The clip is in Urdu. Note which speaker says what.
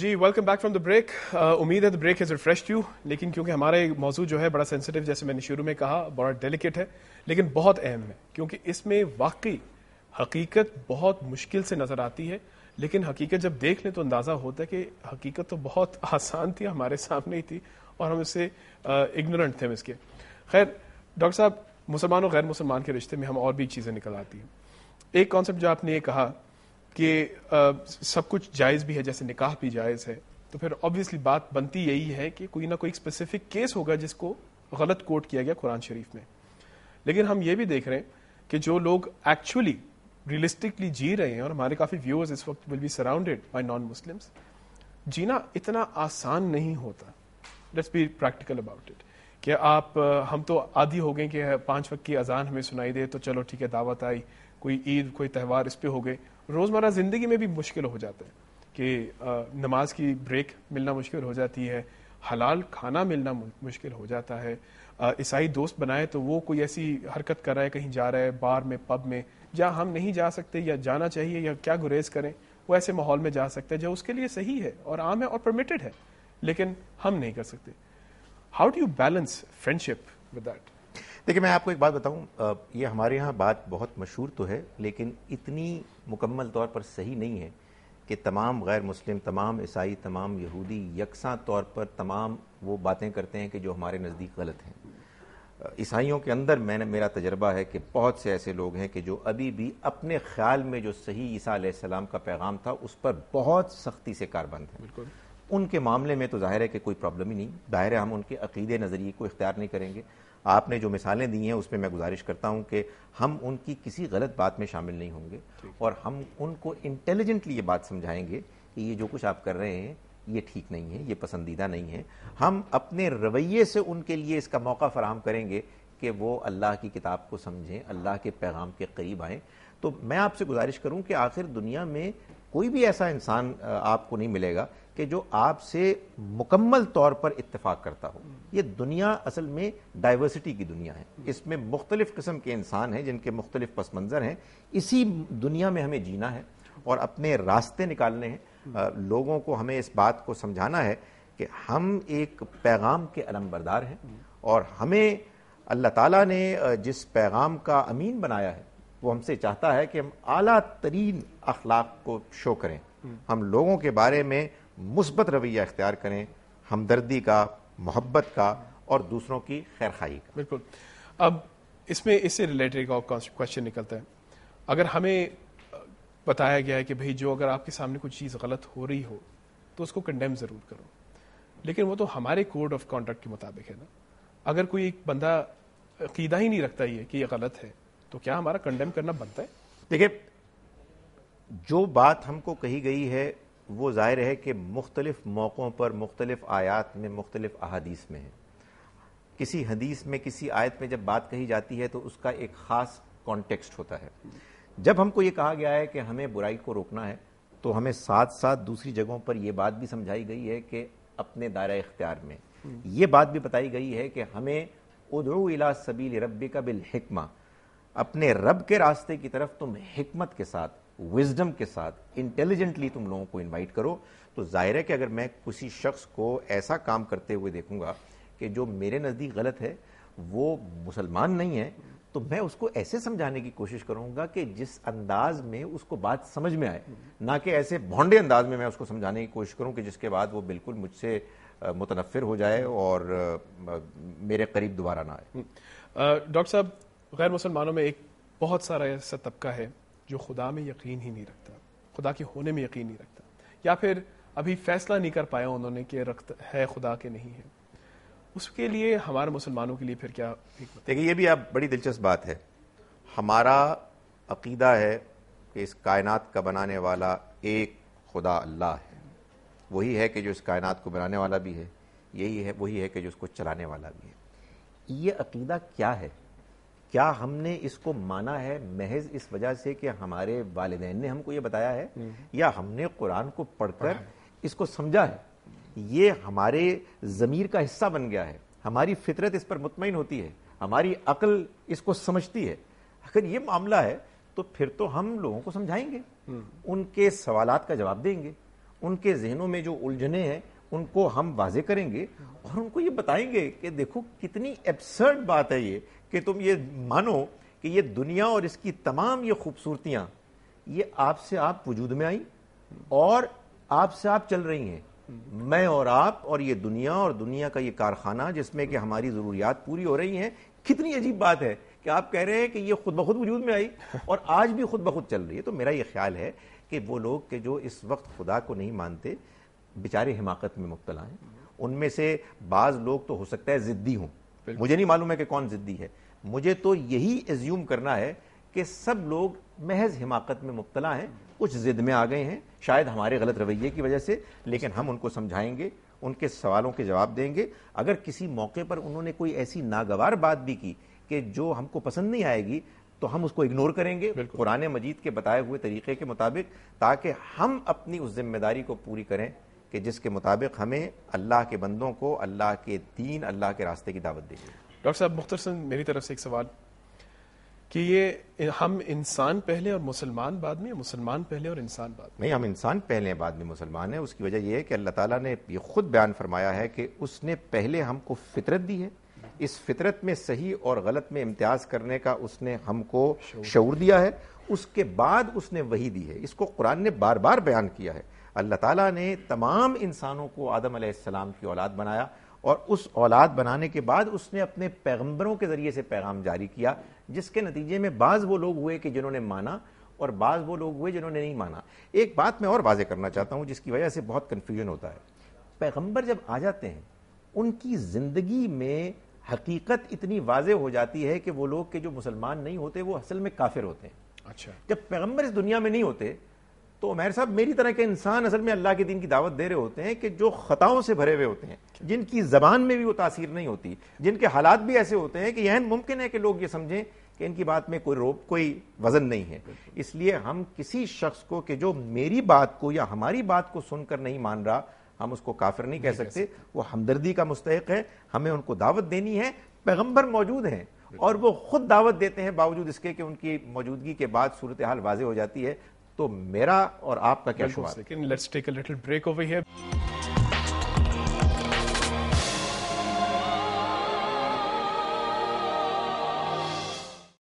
Speaker 1: G welcome back from the break. امید ہے the break has refreshed you. لیکن کیونکہ ہمارا موضوع جو ہے بڑا سینسٹیو، جیسے میں نے شروع میں کہا، بڑا ڈیلیکیٹ ہے لیکن بہت اہم ہے، کیونکہ اس میں واقعی حقیقت بہت مشکل سے نظر آتی ہے، لیکن حقیقت جب دیکھ لیں تو اندازہ ہوتا ہے کہ حقیقت تو بہت آسان تھی، ہمارے سامنے ہی تھی اور ہم اس سے اگنورنٹ تھے اس کے. خیر ڈاکٹر صاحب، مسلمان اور غیر مسلمان کے رشتے میں ہم اور بھی چیزیں نکل آتی ہیں. ایک کانسیپٹ جو آپ نے یہ کہا کہ سب کچھ جائز بھی ہے، جیسے نکاح بھی جائز ہے، تو پھر آبویسلی بات بنتی یہی ہے کہ کوئی نہ کوئی اسپیسیفک کیس ہوگا جس کو غلط کوٹ کیا گیا قرآن شریف میں. لیکن ہم یہ بھی دیکھ رہے ہیں کہ جو لوگ ایکچولی ریئلسٹکلی جی رہے ہیں، اور ہمارے کافی ویورز اس وقت will be surrounded by non Muslims, جینا اتنا آسان نہیں ہوتا. Let's be practical about it. کہ ہم تو عادی ہو گئے کہ 5 وقت کی اذان ہمیں سنائی دے تو چلو ٹھیک ہے، دعوت آئی، کوئی عید کوئی تہوار اس پہ ہو گئے. روزمرہ زندگی میں بھی مشکل ہو جاتا ہے کہ نماز کی بریک ملنا مشکل ہو جاتی ہے، حلال کھانا ملنا مشکل ہو جاتا ہے. عیسائی دوست بنائے تو وہ کوئی ایسی حرکت کر رہا ہے، کہیں جا رہا ہے بار میں، پب میں، جہاں ہم نہیں جا سکتے یا جانا چاہیے یا کیا گریز کریں، وہ ایسے ماحول میں جا سکتے ہیں جو اس کے لیے صحیح ہے اور عام ہے اور پرمیٹڈ ہے، لیکن ہم نہیں کر سکتے. How do you balance friendship with that?
Speaker 2: دیکھیں میں آپ کو ایک بات بتاؤں، یہ ہمارے ہاں بات بہت مشہور تو ہے لیکن اتنی مکمل طور پر صحیح نہیں ہے کہ تمام غیر مسلم، تمام عیسائی، تمام یہودی یکساں طور پر تمام وہ باتیں کرتے ہیں کہ جو ہمارے نزدیک غلط ہیں. عیسائیوں کے اندر میرا تجربہ ہے کہ بہت سے ایسے لوگ ہیں کہ جو ابھی بھی اپنے خیال میں جو صحیح عیسیٰ علیہ السلام کا پیغام تھا اس پر بہت سختی سے کاربند ہیں.
Speaker 1: بالکل.
Speaker 2: ان کے معاملے میں تو ظاہر ہے کہ کوئی پرابلم ہی نہیں، ظاہر ہے ہم ان کے عقیدے نظریے کو اختیار نہیں کریں گے. آپ نے جو مثالیں دی ہیں اس میں گزارش کرتا ہوں کہ ہم ان کی کسی غلط بات میں شامل نہیں ہوں گے، اور ہم ان کو انٹیلیجنٹلی یہ بات سمجھائیں گے کہ یہ جو کچھ آپ کر رہے ہیں یہ ٹھیک نہیں ہے، یہ پسندیدہ نہیں ہے. ہم اپنے رویے سے ان کے لیے اس کا موقع فراہم کریں گے کہ وہ اللہ کی کتاب کو سمجھیں، اللہ کے پیغام کے قریب آئیں. تو میں آپ سے گزارش کروں کہ آخر دنیا میں کوئی بھی ایسا انسان آپ کو نہیں ملے گا کہ جو آپ سے مکمل طور پر اتفاق کرتا ہو. یہ دنیا اصل میں ڈائیورسٹی کی دنیا ہے، اس میں مختلف قسم کے انسان ہیں جن کے مختلف پس منظر ہیں. اسی دنیا میں ہمیں جینا ہے اور اپنے راستے نکالنے ہیں. لوگوں کو ہمیں اس بات کو سمجھانا ہے کہ ہم ایک پیغام کے علم بردار ہیں، اور ہمیں اللہ تعالیٰ نے جس پیغام کا امین بنایا ہے وہ ہم سے چاہتا ہے کہ ہم اعلیٰ ترین اخلاق کو شو کریں، ہم لوگوں کے بارے میں مثبت رویہ اختیار کریں، ہمدردی کا، محبت کا اور دوسروں کی خیرخواہی کا.
Speaker 1: بالکل. اب اس میں اس سے ریلیٹڈ ایک کوشچن نکلتا ہے. اگر ہمیں بتایا گیا ہے کہ بھئی جو اگر آپ کے سامنے کوئی چیز غلط ہو رہی ہو تو اس کو کنڈیم ضرور کرو، لیکن وہ تو ہمارے کوڈ آف کانڈکٹ کے مطابق ہے نا. اگر کوئی ایک بندہ عقیدہ ہی نہیں رکھتا یہ کہ یہ غلط ہے تو کیا ہمارا کنڈیم کرنا بنتا ہے؟
Speaker 2: دیکھیں جو بات ہم کو کہی گئی ہے وہ ظاہر ہے کہ مختلف موقعوں پر مختلف آیات میں مختلف احادیث میں ہے. کسی حدیث میں کسی آیت میں جب بات کہی جاتی ہے تو اس کا ایک خاص کانٹیکسٹ ہوتا ہے. جب ہم کو یہ کہا گیا ہے کہ ہمیں برائی کو روکنا ہے تو ہمیں ساتھ ساتھ دوسری جگہوں پر یہ بات بھی سمجھائی گئی ہے کہ اپنے دائرہ اختیار میں یہ بات بھی بتائی گئی ہے کہ ہمیں ادعو الی سبیل ربک بالحکمہ، اپنے رب کے راستے کی طرف تم حکمت کے ساتھ، وزڈم کے ساتھ، انٹیلیجنٹلی تم لوگوں کو انوائٹ کرو. تو ظاہر ہے کہ اگر میں کسی شخص کو ایسا کام کرتے ہوئے دیکھوں گا کہ جو میرے نزدیک غلط ہے، وہ مسلمان نہیں ہے، تو میں اس کو ایسے سمجھانے کی کوشش کروں گا کہ جس انداز میں اس کو بات سمجھ میں آئے، نہ کہ ایسے بھونڈے انداز میں اس کو سمجھانے کی کوشش کروں کہ جس کے بعد وہ بالکل مجھ سے متنفر ہو جائے اور میرے قریب دوبارہ نہ آئے.
Speaker 1: ڈاکٹر صاحب، غیر مسلمانوں میں ایک بہت سارا ایسا طبقہ ہے جو خدا میں یقین ہی نہیں رکھتا، خدا کے ہونے میں یقین نہیں رکھتا، یا پھر ابھی فیصلہ نہیں کر پایا انہوں نے کہ ہے خدا کے نہیں ہے. اس کے لیے ہمارے مسلمانوں کے لیے پھر کیا حکمت؟
Speaker 2: دیکھیے یہ بھی اب بڑی دلچسپ بات ہے. ہمارا عقیدہ ہے کہ اس کائنات کا بنانے والا ایک خدا اللہ ہے، وہی ہے کہ جو اس کائنات کو بنانے والا بھی ہے، وہی ہے کہ جو اس کو چلانے والا بھی ہے. یہ عقیدہ کیا ہے؟ کیا ہم نے اس کو مانا ہے محض اس وجہ سے کہ ہمارے والدین نے ہم کو یہ بتایا ہے، یا ہم نے قرآن کو پڑھ کر اس کو سمجھا ہے؟ یہ ہمارے ضمیر کا حصہ بن گیا ہے، ہماری فطرت اس پر مطمئن ہوتی ہے، ہماری عقل اس کو سمجھتی ہے. اگر یہ معاملہ ہے تو پھر تو ہم لوگوں کو سمجھائیں گے، ان کے سوالات کا جواب دیں گے، ان کے ذہنوں میں جو الجھنیں ہیں ان کو ہم واضح کریں گے اور ان کو یہ بتائیں گے کہ دیکھو کتنی ایبسرڈ بات ہے یہ کہ تم یہ مانو کہ یہ دنیا اور اس کی تمام یہ خوبصورتیاں یہ آپ سے آپ وجود میں آئیں اور آپ سے آپ چل رہی ہیں. میں اور آپ اور یہ دنیا اور دنیا کا یہ کارخانہ جس میں کہ ہماری ضروریات پوری ہو رہی ہیں. کتنی عجیب بات ہے کہ آپ کہہ رہے ہیں کہ یہ خود بخود وجود میں آئی اور آج بھی خود بخود چل رہی ہے. تو میرا یہ خیال ہے کہ وہ لوگ کہ جو اس وقت خدا کو نہیں مانتے بیچارے حماقت میں مبتلا ہیں. ان میں سے بعض لوگ تو ہو سکتا ہے ضدی ہوں, مجھے نہیں معلوم ہے کہ کون ضدی ہے. مجھے تو یہی ایزیوم کرنا ہے کہ سب لوگ محض حماقت میں مبتلا ہیں, کچھ ضد میں آ گئے ہیں شاید ہمارے غلط رویے کی وجہ سے, لیکن ہم ان کو سمجھائیں گے, ان کے سوالوں کے جواب دیں گے. اگر کسی موقع پر انہوں نے کوئی ایسی ناگوار بات بھی کی کہ جو ہم کو پسند نہیں آئے گی تو ہم اس کو اگنور کریں گے قرآن مجید کے بتائے ہوئے طریقے کے مطابق, تاکہ ہم اپنی اس ذمہ داری کو پوری کریں کہ جس کے مطابق ہمیں اللہ کے بندوں کو اللہ کے دین, اللہ کے راستے کی دعوت دیں گے.
Speaker 1: ڈاکٹر صاحب مختصراً میری طرف سے ایک سوال کہ یہ ہم انسان پہلے اور مسلمان بعد میں, مسلمان پہلے اور انسان بعد میں؟
Speaker 2: نہیں, ہم انسان پہلے ہیں بعد میں مسلمان ہیں. اس کی وجہ یہ ہے کہ اللہ تعالیٰ نے یہ خود بیان فرمایا ہے کہ اس نے پہلے ہم کو فطرت دی ہے, اس فطرت میں صحیح اور غلط میں امتیاز کرنے کا اس نے ہم کو شعور دیا ہے, اس کے بعد اس نے وحی دی ہے. اس کو قرآن نے بار بار بیان کیا ہے. اللہ تعالیٰ نے تمام انسانوں کو آدم علیہ السلام کی اولاد بنایا اور اس اولاد بنانے کے بعد اس نے اپنے پیغمبروں کے ذریعے سے پیغام جاری کیا, جس کے نتیجے میں بعض وہ لوگ ہوئے کہ جنہوں نے مانا اور بعض وہ لوگ ہوئے جنہوں نے نہیں مانا. ایک بات میں اور واضح کرنا چاہتا ہوں جس کی وجہ سے بہت کنفیوژن ہوتا ہے. پیغمبر جب آ جاتے ہیں ان کی زندگی میں حقیقت اتنی واضح ہو جاتی ہے کہ وہ لوگ کہ جو مسلمان نہیں ہوتے وہ اصل میں کافر ہوتے ہیں.
Speaker 1: اچھا,
Speaker 2: جب پیغمبر اس دنیا میں نہیں ہوتے تو عمیر صاحب میری طرح کے انسان اصل میں اللہ کے دین کی دعوت دے رہے ہوتے ہیں کہ جو خطاؤں سے بھرے ہوئے ہوتے ہیں, جن کی زبان میں بھی وہ تاثیر نہیں ہوتی, جن کے حالات بھی ایسے ہوتے ہیں کہ یہ ممکن ہے کہ لوگ یہ سمجھیں کہ ان کی بات میں کوئی وزن نہیں ہے. اس لیے ہم کسی شخص کو کہ جو میری بات کو یا ہماری بات کو سن کر نہیں مان رہا, ہم اس کو کافر نہیں کہہ سکتے. وہ ہمدردی کا مستحق ہے, ہمیں ان کو دعوت دینی ہے. پیغمبر موجود ہیں اور وہ خود دعوت دیتے ہیں باوجود اس کے کہ ان کی موجودگی کے بعد صورتحال واضح ہو جاتی ہے. تو میرا اور آپ کا کیا شعور ہے؟
Speaker 1: Let's take a little break over here.